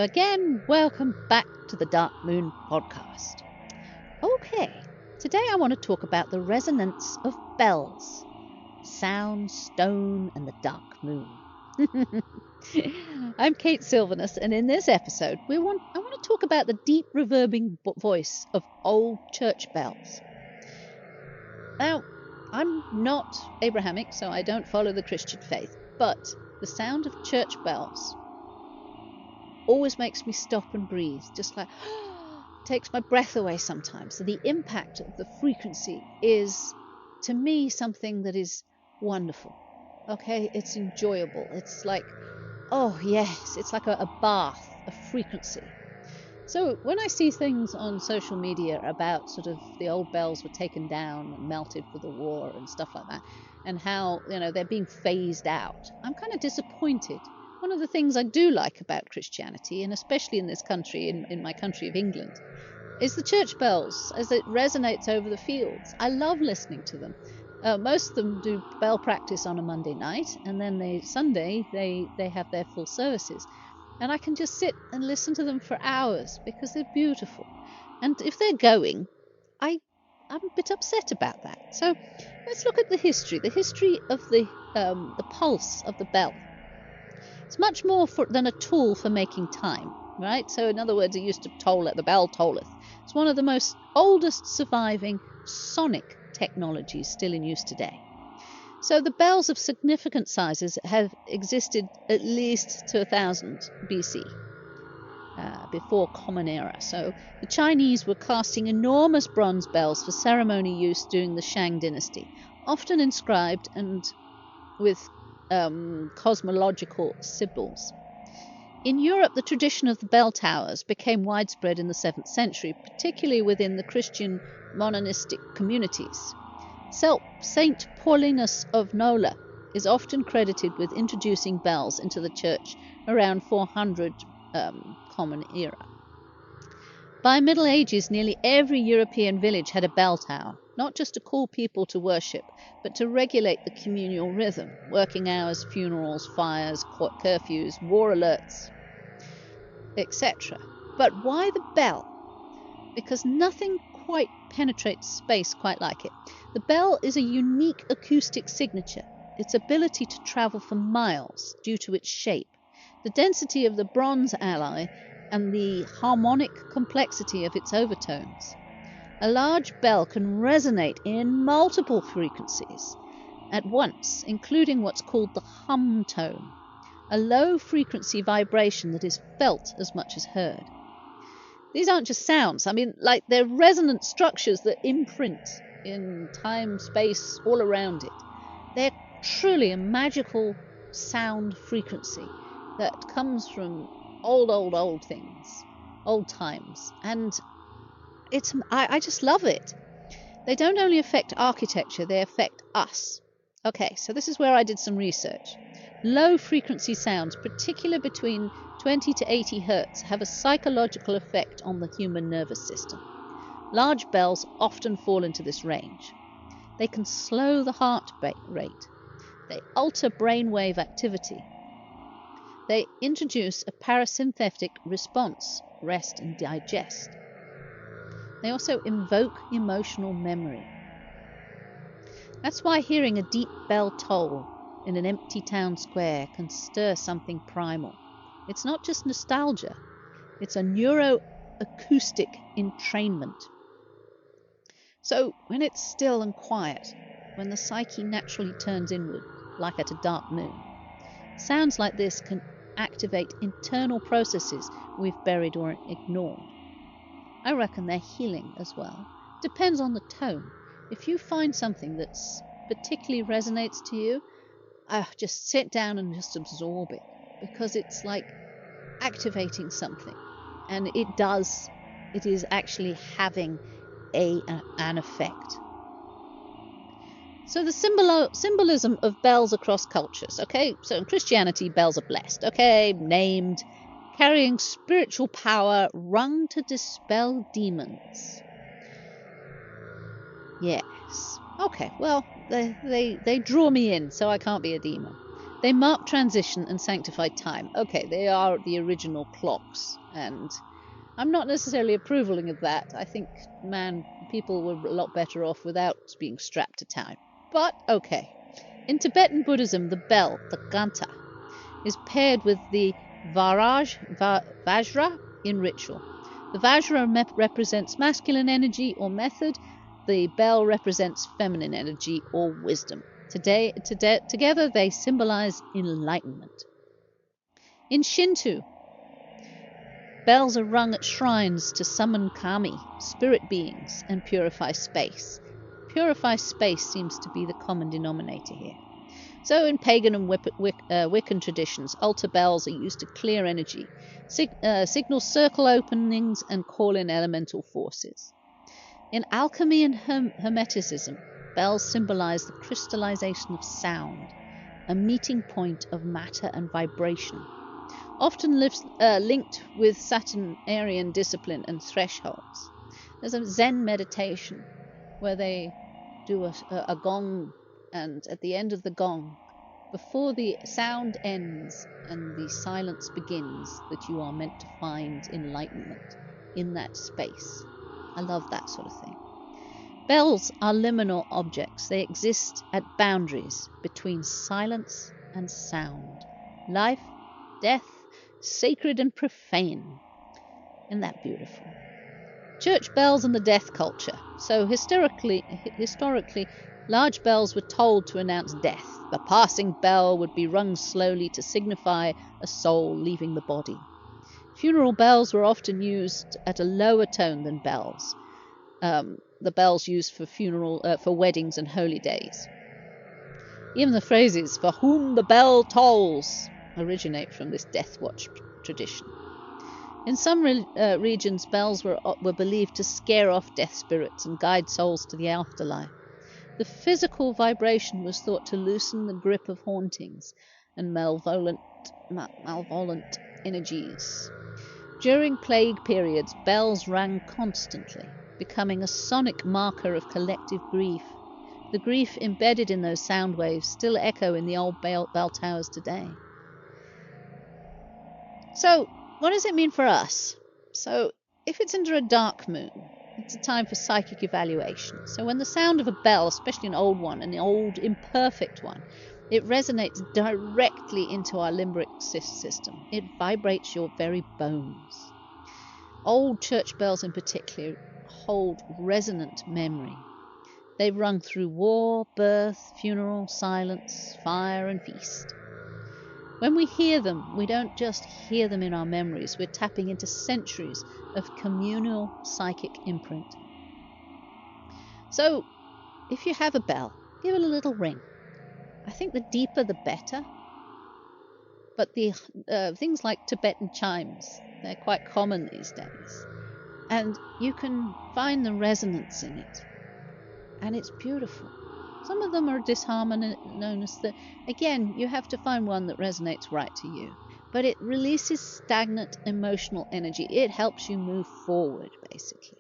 again. Welcome back to the Dark Moon podcast. Okay, today I want to talk about the resonance of bells, sound, stone, and the dark moon. I'm Kate Sylvanus, and in this episode, I want to talk about the deep reverbing voice of old church bells. Now, I'm not Abrahamic, so I don't follow the Christian faith, but the sound of church bells always makes me stop and breathe, just like takes my breath away sometimes. So the impact of the frequency is, to me, something that is wonderful. Okay, it's enjoyable. It's like, oh yes, it's like a bath of frequency. So when I see things on social media about sort of the old bells were taken down and melted for the war and stuff like that, and how, they're being phased out, I'm kind of disappointed. One of the things I do like about Christianity, and especially in this country, in my country of England, is the church bells as it resonates over the fields. I love listening to them. Most of them do bell practice on a Monday night, and then Sunday they have their full services. And I can just sit and listen to them for hours because they're beautiful. And if they're going, I'm a bit upset about that. So let's look at the history of the pulse of the bell. It's much more than a tool for making time, right? So in other words, it used to toll at the bell tolleth. It's one of the most oldest surviving sonic technologies still in use today. So the bells of significant sizes have existed at least to 1000 BC, before Common Era. So the Chinese were casting enormous bronze bells for ceremony use during the Shang dynasty, often inscribed and with cosmological symbols. In Europe, the tradition of the bell towers became widespread in the 7th century, particularly within the Christian monastic communities. Saint Paulinus of Nola is often credited with introducing bells into the church around 400 Common Era. By Middle Ages, nearly every European village had a bell tower, not just to call people to worship, but to regulate the communal rhythm, working hours, funerals, fires, curfews, war alerts, etc. But why the bell? Because nothing quite penetrates space quite like it. The bell is a unique acoustic signature, its ability to travel for miles due to its shape, the density of the bronze alloy, and the harmonic complexity of its overtones. A large bell can resonate in multiple frequencies at once, including what's called the hum tone, a low-frequency vibration that is felt as much as heard. These aren't just sounds. They're resonant structures that imprint in time, space, all around it. They're truly a magical sound frequency that comes from old things, old times. And I just love it. They don't only affect architecture, they affect us. Okay, so this is where I did some research. Low-frequency sounds, particularly between 20 to 80 hertz, have a psychological effect on the human nervous system. Large bells often fall into this range. They can slow the heart rate. They alter brainwave activity. They introduce a parasympathetic response, rest and digest. They also invoke emotional memory. That's why hearing a deep bell toll in an empty town square can stir something primal. It's not just nostalgia, it's a neuroacoustic entrainment. So when it's still and quiet, when the psyche naturally turns inward, like at a dark moon, sounds like this can activate internal processes we've buried or ignored. I reckon they're healing as well. Depends on the tone. If you find something that's particularly resonates to you, just sit down and just absorb it, because it's like activating something, and it is actually having an effect. So the symbolism of bells across cultures, okay? So in Christianity, bells are blessed, okay? Named, carrying spiritual power, rung to dispel demons. Yes. Okay, well, they draw me in, so I can't be a demon. They mark transition and sanctify time. Okay, they are the original clocks, and I'm not necessarily approving of that. I think, people were a lot better off without being strapped to time. But okay. In Tibetan Buddhism, the bell, the ghanta, is paired with the vajra in ritual. The vajra represents masculine energy or method. The bell represents feminine energy or wisdom. Together they symbolize enlightenment. In Shinto, bells are rung at shrines to summon kami, spirit beings, and purify space. Purify space seems to be the common denominator here. So in pagan and Wiccan traditions, altar bells are used to clear energy, signal circle openings, and call in elemental forces. In alchemy and hermeticism, bells symbolize the crystallization of sound, a meeting point of matter and vibration, often linked with Saturnarian discipline and thresholds. There's a Zen meditation where they do a gong, and at the end of the gong, before the sound ends and the silence begins, that you are meant to find enlightenment in that space. I love that sort of thing. Bells are liminal objects. They exist at boundaries between silence and sound, life, death, sacred and profane. Isn't that beautiful? Church bells and the death culture. So historically, large bells were tolled to announce death. The passing bell would be rung slowly to signify a soul leaving the body. Funeral bells were often used at a lower tone than bells. The bells used for weddings and holy days. Even the phrases "for whom the bell tolls" originate from this death watch tradition. In some regions, bells were believed to scare off death spirits and guide souls to the afterlife. The physical vibration was thought to loosen the grip of hauntings and malevolent energies. During plague periods, bells rang constantly, becoming a sonic marker of collective grief. The grief embedded in those sound waves still echo in the old bell towers today. So, what does it mean for us? So, if it's under a dark moon, it's a time for psychic evaluation. So when the sound of a bell, especially an old one, an old imperfect one, it resonates directly into our limbic system. It vibrates your very bones. Old church bells in particular hold resonant memory. They've rung through war, birth, funeral, silence, fire, and feast. When we hear them, we don't just hear them in our memories. We're tapping into centuries of communal psychic imprint. So, if you have a bell, give it a little ring. I think the deeper the better. But the things like Tibetan chimes, they're quite common these days. And you can find the resonance in it. And it's beautiful. Some of them are disharmonious. Again, you have to find one that resonates right to you. But it releases stagnant emotional energy. It helps you move forward, basically.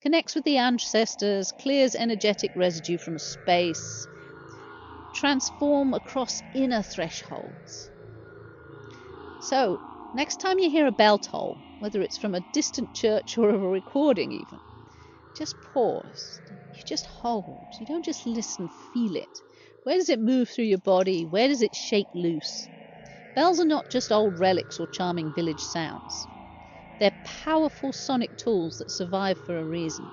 Connects with the ancestors, clears energetic residue from space, transform across inner thresholds. So, next time you hear a bell toll, whether it's from a distant church or of a recording even, just pause. You just hold. You don't just listen, feel it. Where does it move through your body? Where does it shake loose? Bells are not just old relics or charming village sounds. They're powerful sonic tools that survive for a reason.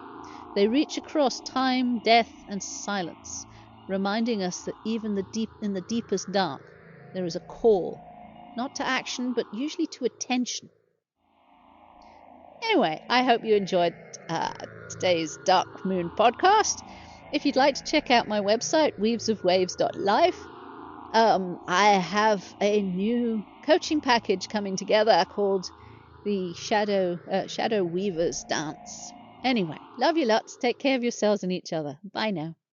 They reach across time, death, and silence, reminding us that even in the deepest dark, there is a call, not to action, but usually to attention. Anyway, I hope you enjoyed today's Dark Moon podcast. If you'd like to check out my website, weavesofwaves.life, I have a new coaching package coming together called the Shadow Weavers Dance. Anyway, love you lots. Take care of yourselves and each other. Bye now.